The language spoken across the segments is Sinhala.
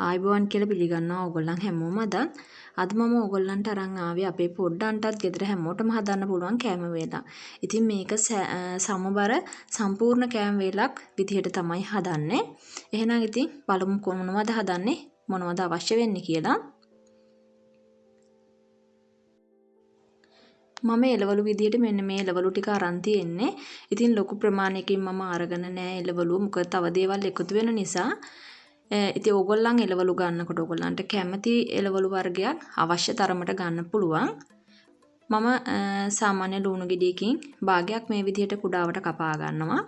ආයිබෝවන් කියලා පිළිගන්නවා ඕගොල්ලන් හැමෝම අද මම ඕගොල්ලන්ට අරන් ආවේ අපේ පොඩ්ඩන්ටත් ගෙදර හැමෝටම හදන්න පුළුවන් කෑම වේලක්. ඉතින් මේක සමබර සම්පූර්ණ කෑම වේලක් විදිහට තමයි හදන්නේ. එහෙනම් ඉතින් බලමු කොහොමද හදන්නේ මොනවද අවශ්‍ය වෙන්නේ කියලා. මම එළවලු විදිහට මෙන්න මේ එළවලු ටික අරන් තියෙන්නේ. ඉතින් ලොකු ප්‍රමාණයකින් මම අරගෙන නෑ එළවලු. මොකද තව දේවල් එකතු වෙන නිසා. ඉතින් ඕගොල්ලන් එළවලු ගන්නකොට ඕගොල්ලන්ට කැමති එළවලු වර්ගයක් අවශ්‍ය තරමට ගන්න පුළුවන්. මම සාමාන්‍ය ලුණු ගෙඩියකින් භාගයක් මේ විදිහට කුඩාවට කපා ගන්නවා.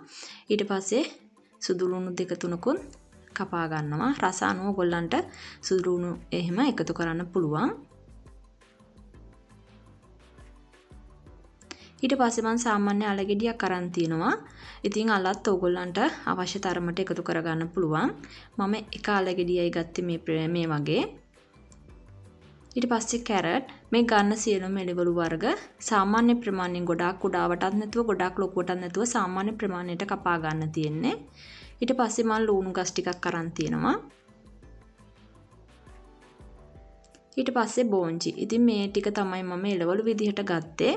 ඊට පස්සේ සුදු ලුණු 2-3කුත් කපා ගන්නවා. රස අනුව ඕගොල්ලන්ට සුදු ලුණු එහෙම එකතු කරන්න පුළුවන්. ඊට පස්සේ මම සාමාන්‍ය අල ගෙඩියක් අරන් තියනවා. ඉතින් අලත් ඕගොල්ලන්ට අවශ්‍ය තරමට එකතු කරගන්න පුළුවන්. මම එක අල ගෙඩියයි ගත්තේ මේ වගේ. ඊට පස්සේ කැරට් මේ ගන්න සියලුම එළවලු වර්ග සාමාන්‍ය ප්‍රමාණයෙන් ගොඩාක් කුඩාවටත් නැතුව ගොඩාක් ලොකුවටත් නැතුව සාමාන්‍ය ප්‍රමාණයට කපා ගන්න තියෙන්නේ. ඊට පස්සේ මම ලුණු ගස් ටිකක් අරන් තියනවා. ඊට පස්සේ බෝංචි. ඉතින් මේ ටික තමයි මම එළවලු විදිහට ගත්තේ.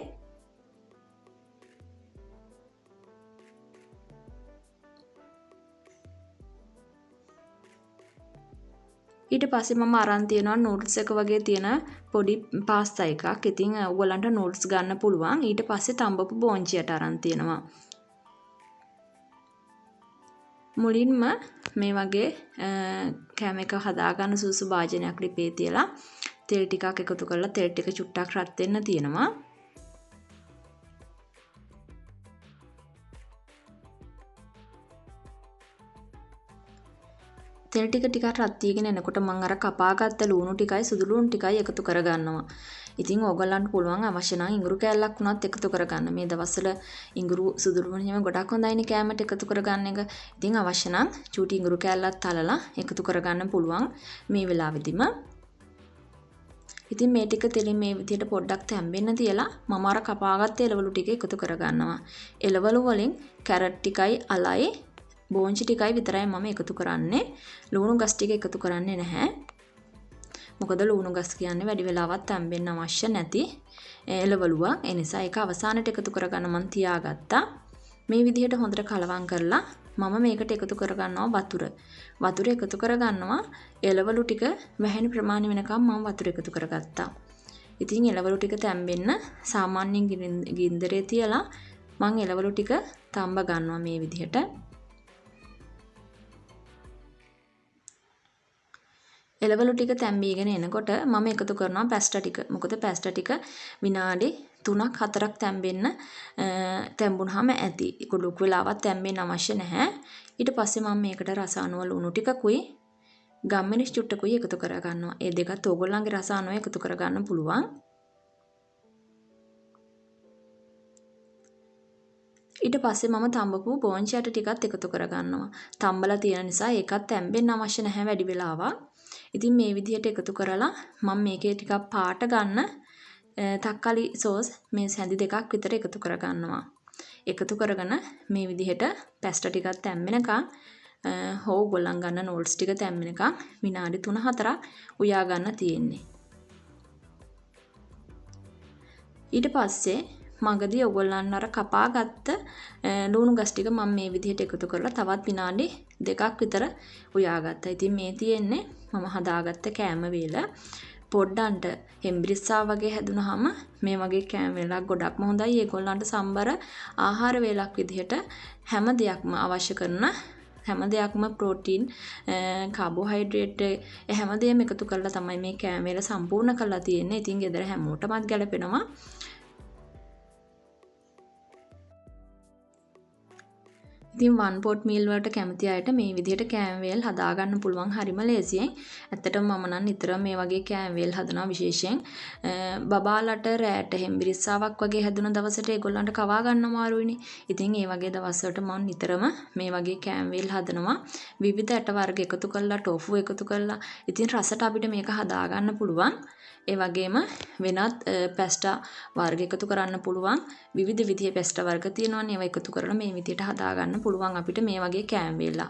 ඊට පස්සේ මම අරන් තියනවා නූඩ්ල්ස් එක වගේ තියෙන පොඩි පාස්තා එකක්. ඉතින් ඔයගොල්ලන්ට නූඩ්ල්ස් ගන්න පුළුවන්. ඊට පස්සේ තඹපු බෝංචියට අරන් තියනවා. මුලින්ම මේ වගේ කෑම එක හදාගන්න සුසු භාජනයක් ලිපේ තියලා තෙල් ටිකක් එකතු කරලා තෙල් ටික චුට්ටක් රත් වෙන්න තියෙනවා. තෙල් ටික රත් වීගෙන එනකොට මම අර කපාගත්ත ලුණු ටිකයි සුදු ලුණු ටිකයි එකතු කරගන්නවා. ඉතින් ඕගොල්ලන්ට පුළුවන් අවශ්‍ය නම් ඉඟුරු කෑල්ලක් වුණත් එකතු කරගන්න. මේ දවස්වල ඉඟුරු සුදු ලුණු එහෙම ගොඩක් හොඳයිනේ කෑමට එකතු කරගන්න එක. ඉතින් අවශ්‍ය නම් චූටි ඉඟුරු කෑල්ලක් තලලා එකතු කරගන්න පුළුවන් මේ වෙලාවෙදිම. ඉතින් මේ ටික තෙලින් මේ විදිහට පොඩ්ඩක් තැම්බෙන්න තියලා මම අර කපාගත්ත එළවලු ටික එකතු කරගන්නවා. එළවලු වලින් කැරට් ටිකයි අලයි බෝංචි ටිකයි විතරයි මම එකතු කරන්නේ. ලුණු ගස් ටික එකතු කරන්නේ නැහැ. මොකද ලුණු ගස් කියන්නේ වැඩි වෙලාවක් තැම්බෙන්න අවශ්‍ය නැති එළවලුවක්. ඒ නිසා ඒක අවසානට එකතු කරගන්න මම තියාගත්තා. මේ විදිහට හොඳට කලවම් කරලා මම මේකට එකතු කරගන්නවා වතුර. වතුර එකතු කරගන්නවා එළවලු ටික වැහෙන ප්‍රමාණය වෙනකම් මම වතුර එකතු කරගත්තා. ඉතින් එළවලු ටික තැම්බෙන්න සාමාන්‍යයෙන් ගින්දරේ තියලා මම එළවලු ටික තම්බ ගන්නවා මේ විදිහට. එළවලු ටික තැම්බීගෙන එනකොට මම එකතු කරනවා පැස්ටා ටික. මොකද පැස්ටා ටික විනාඩි 3-4ක් තැම්බෙන්න තැම්බුනහම ඇති. කුඩුක් වෙලාවක් තැම්බෙන්න අවශ්‍ය නැහැ. ඊට පස්සේ මම මේකට රස අනුව ලුණු ටිකකුයි ගම්මිරිස් චුට්ටකුයි එකතු කරගන්නවා. ඒ දෙකත් ඕගොල්ලන්ගේ රස අනුව එකතු කරගන්න පුළුවන්. ඊට පස්සේ මම තඹපු බෝංචි යට ටිකත් එකතු කරගන්නවා. තම්බලා තියෙන නිසා ඒකත් තැම්බෙන්න අවශ්‍ය නැහැ වැඩි වෙලාවක්. ඉතින් මේ විදිහට එකතු කරලා මම මේකේ ටිකක් පාට ගන්න තක්කාලි සෝස් මේ සැඳි දෙකක් විතර එකතු කරගන්නවා. එකතු කරගෙන මේ විදිහට පැස්ටා ටිකක් තැම්බෙනකන් හොව ගොල්ලන් ගන්න නූඩ්ල්ස් ටික තැම්බෙනකන් විනාඩි 3-4ක් උයා ගන්න තියෙන්නේ. ඊට පස්සේ මගදී ඔයගොල්ලන් අර කපාගත්ත ලුණු ගස් ටික මම මේ විදිහට එකතු කරලා තවත් විනාඩි 2ක් විතර උයාගත්තා. ඉතින් මේ තියෙන්නේ මම හදාගත්ත කෑම වේල. පොඩ්ඩන්ට හෙම්බිරිස්සා වගේ හැදුනහම මේ වගේ කෑම වේලක් ගොඩක්ම හොඳයි. ඒගොල්ලන්ට සම්බර ආහාර වේලක් විදිහට හැම දෙයක්ම අවශ්‍ය කරන හැම දෙයක්ම ප්‍රෝටීන් කාබෝහයිඩ්‍රේට් හැම දෙයක්ම එකතු කරලා තමයි මේ කෑම වේල සම්පූර්ණ කරලා තියෙන්නේ. ඉතින් ගෙදර හැමෝටමත් ගැලපෙනවා. ඉතින් one pot meal වලට කැමති අයට මේ විදිහට කෑම වේල් හදා ගන්න පුළුවන් හරිම ලේසියෙන්. ඇත්තටම මම නම් නිතරම මේ වගේ කෑම වේල් හදනවා විශේෂයෙන් බබාලට රැට හෙම්බිරිස්සාවක් වගේ හැදුන දවසට ඒගොල්ලන්ට කවා ගන්න අමාරුයිනේ. ඉතින් ඒ වගේ දවස්වලට මම නිතරම මේ වගේ කෑම වේල් හදනවා. විවිධ ඇට වර්ග එකතු කරලා ටෝෆු එකතු කරලා. ඉතින් රසට අපිට මේක හදා ගන්න පුළුවන්. ඒ වගේම වෙනත් පැස්ටා වර්ග එකතු කරන්න පුළුවන්. විවිධ විදිහේ පැස්ටා වර්ග තියෙනවානේ. ඒවා එකතු කරලා මේ විදිහට හදා ගන්න පුළුවන් අපිට මේ වගේ කෑම වේලා.